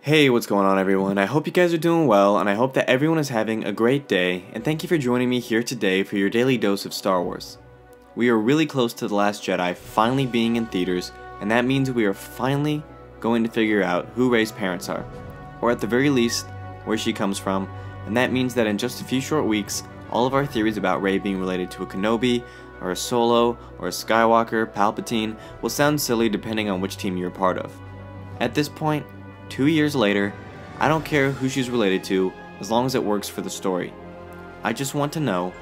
Hey, what's going on everyone? I hope you guys are doing well, and I hope that everyone is having a great day, and thank you for joining me here today for your daily dose of Star Wars. We are really close to The Last Jedi finally being in theaters, and that means we are finally going to figure out who Rey's parents are, or at the very least, where she comes from, and that means that in just a few short weeks, all of our theories about Rey being related to a Kenobi, or a Solo, or a Skywalker, Palpatine, will sound silly depending on which team you're a part of. At this point, 2 years later, I don't care who she's related to, as long as it works for the story. I just want to know.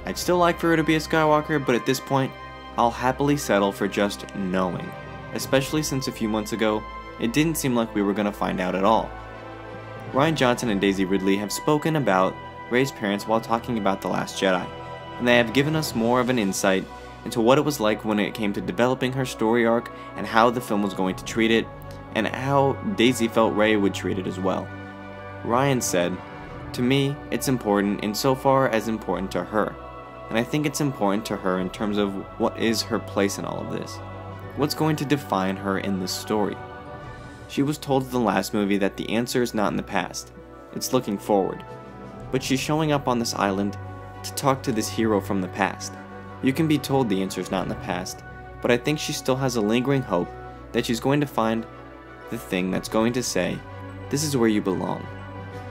I'd still like for her to be a Skywalker, but at this point, I'll happily settle for just knowing. Especially since a few months ago, it didn't seem like we were going to find out at all. Rian Johnson and Daisy Ridley have spoken about Rey's parents while talking about The Last Jedi, and they have given us more of an insight into what it was like when it came to developing her story arc and how the film was going to treat it, and how Daisy felt Rey would treat it as well. Rian said, "To me, it's important insofar as important to her, and I think it's important to her in terms of what is her place in all of this. What's going to define her in this story? She was told in the last movie that the answer is not in the past, it's looking forward. But she's showing up on this island to talk to this hero from the past. You can be told the answer is not in the past, but I think she still has a lingering hope that she's going to find the thing that's going to say, this is where you belong.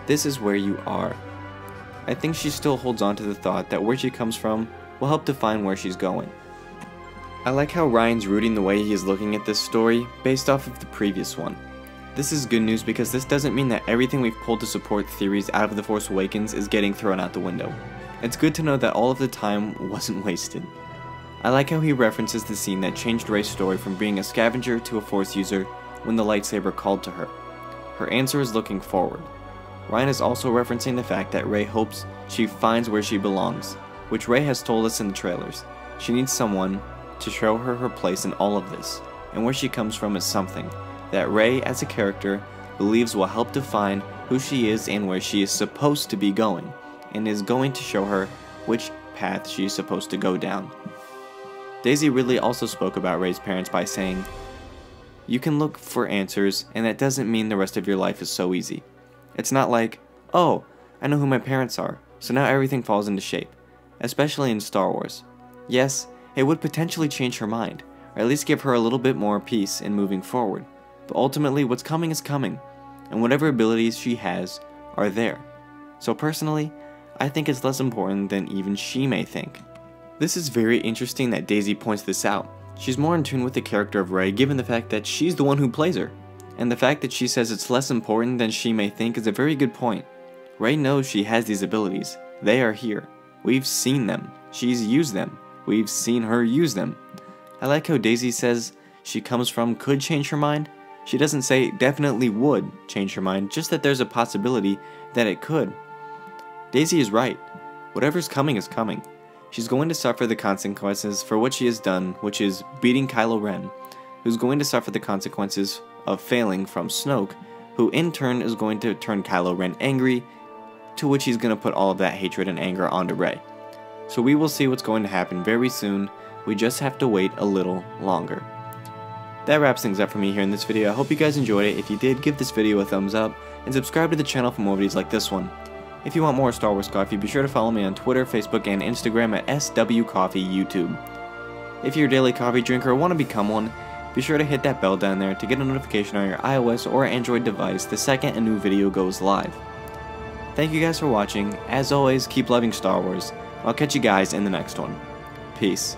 This is where you are." I think she still holds on to the thought that where she comes from will help define where she's going. I like how Rian's rooting the way he is looking at this story based off of the previous one. This is good news because this doesn't mean that everything we've pulled to support theories out of The Force Awakens is getting thrown out the window. It's good to know that all of the time wasn't wasted. I like how he references the scene that changed Rey's story from being a scavenger to a Force user when the lightsaber called to her. Her answer is looking forward. Rian is also referencing the fact that Rey hopes she finds where she belongs, which Rey has told us in the trailers. She needs someone to show her her place in all of this, and where she comes from is something that Rey as a character believes will help define who she is and where she is supposed to be going, and is going to show her which path she is supposed to go down. Daisy Ridley also spoke about Rey's parents by saying, "You can look for answers, and that doesn't mean the rest of your life is so easy. It's not like, oh, I know who my parents are, so now everything falls into shape," especially in Star Wars. Yes, it would potentially change her mind, or at least give her a little bit more peace in moving forward, but ultimately what's coming is coming, and whatever abilities she has are there. So personally, I think it's less important than even she may think. This is very interesting that Daisy points this out. She's more in tune with the character of Rey given the fact that she's the one who plays her. And the fact that she says it's less important than she may think is a very good point. Rey knows she has these abilities. They are here. We've seen them. She's used them. We've seen her use them. I like how Daisy says she comes from could change her mind. She doesn't say definitely would change her mind, just that there's a possibility that it could. Daisy is right. Whatever's coming is coming. She's going to suffer the consequences for what she has done, which is beating Kylo Ren, who's going to suffer the consequences of failing from Snoke, who in turn is going to turn Kylo Ren angry, to which he's going to put all of that hatred and anger onto Rey. So we will see what's going to happen very soon. We just have to wait a little longer. That wraps things up for me here in this video. I hope you guys enjoyed it. If you did, give this video a thumbs up, and subscribe to the channel for more videos like this one. If you want more Star Wars Coffee, be sure to follow me on Twitter, Facebook, and Instagram at SWCoffeeYouTube. If you're a daily coffee drinker or want to become one, be sure to hit that bell down there to get a notification on your iOS or Android device the second a new video goes live. Thank you guys for watching. As always, keep loving Star Wars. I'll catch you guys in the next one. Peace.